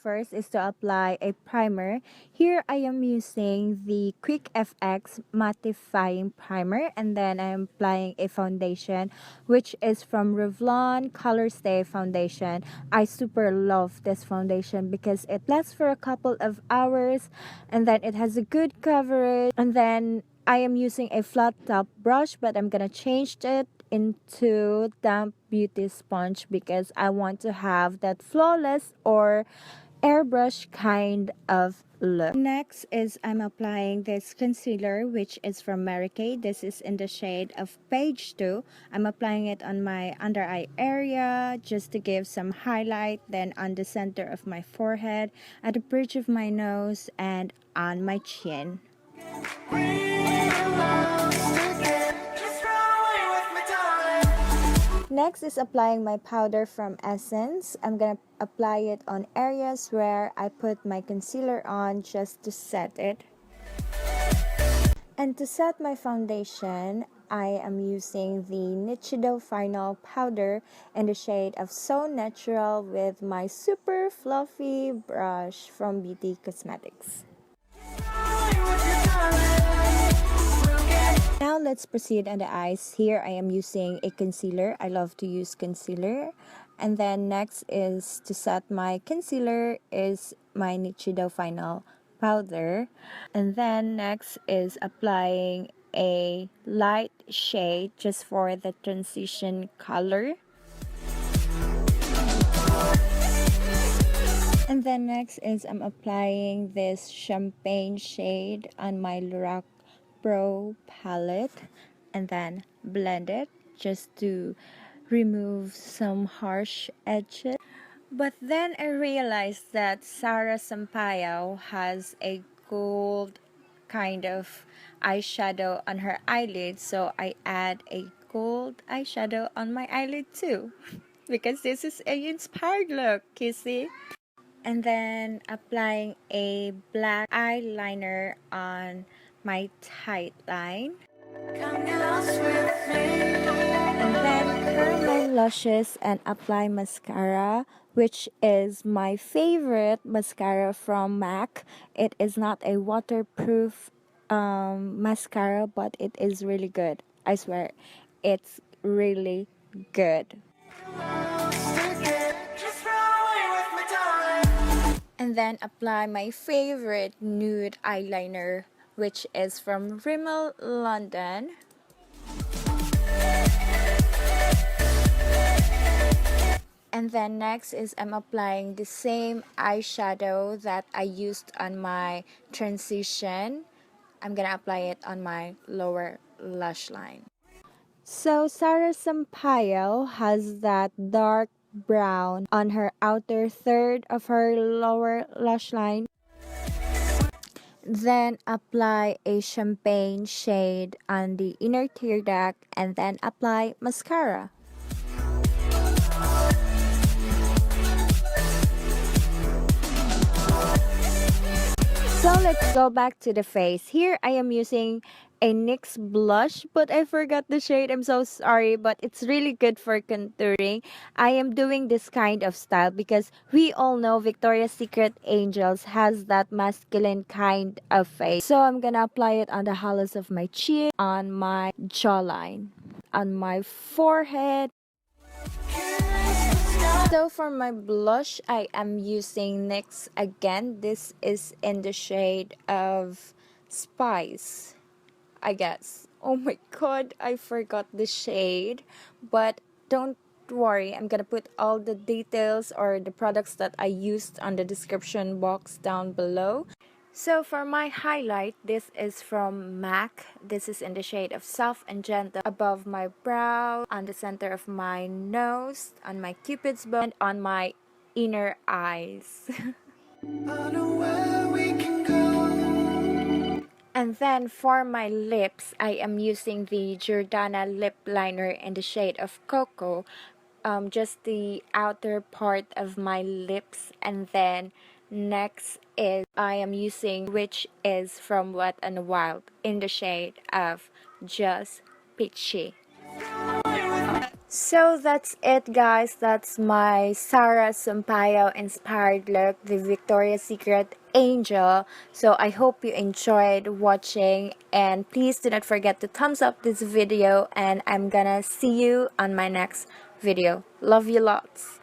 first is to apply a primer. Here I am using the Quick FX Mattifying Primer, and then I am applying a foundation which is from Revlon Colorstay foundation. I super love this foundation because it lasts for a couple of hours, and then it has a good coverage. And then I am using a flat top brush, but I'm gonna change it into damp beauty sponge because I want to have that flawless or airbrush kind of look. Next is I'm applying this concealer, which is from Marykay. This is in the shade of Beige 2. I'm applying it on my under eye area just to give some highlight, then on the center of my forehead, at the bridge of my nose, and on my chin. Next is applying my powder from Essence. I'm gonna apply it on areas where I put my concealer on just to set it. And to set my foundation, I am using the NICHIDO Final Powder in the shade of So Natural with my super fluffy brush from Beauty Cosmetics. Now let's proceed on the eyes. Here I am using a concealer. I love to use concealer. And then next is to set my concealer is my NICHIDO Final Powder. And then next is applying a light shade just for the transition color. And then next is I'm applying this champagne shade on my LORAC Pro palette, and then blend it just to remove some harsh edges. But then I realized that Sara Sampaio has a gold kind of eyeshadow on her eyelid, so I add a gold eyeshadow on my eyelid too because this is a inspired look, Kissy. And then applying a black eyeliner on my tight line. And then curl my lashes and apply mascara, which is my favorite mascara from MAC. It is not a waterproof mascara, but it is really good. I swear, it's really good. And then apply my favorite nude eyeliner, which is from Rimmel London. And then next is I'm applying the same eyeshadow that I used on my transition. I'm gonna apply it on my lower lash line. So Sara Sampaio has that dark brown on her outer third of her lower lash line. Then apply a champagne shade on the inner tear duct, and then apply mascara. So let's go back to the face. Here I am using a NYX blush, but I forgot the shade. I'm so sorry, but it's really good for contouring. I am doing this kind of style because we all know Victoria's Secret Angels has that masculine kind of face. So I'm gonna apply it on the hollows of my chin, on my jawline, on my forehead. So for my blush, I am using NYX again. This is in the shade of Spice, I guess. Oh my god, I forgot the shade. But don't worry, I'm gonna put all the details or the products that I used on the description box down below. So for my highlight, this is from MAC. This is in the shade of Soft and Gentle above my brow, on the center of my nose, on my cupid's bow, and on my inner eyes. And then for my lips, I am using the Jordana lip liner in the shade of Cocoa. Just the outer part of my lips. And then next is I am using, which is from Wet n Wild in the shade of Just Peachy. So that's it, guys. That's my Sara Sampaio inspired look, the Victoria's Secret Angel. So I hope you enjoyed watching, and please do not forget to thumbs up this video, and I'm gonna see you on my next video. Love you lots.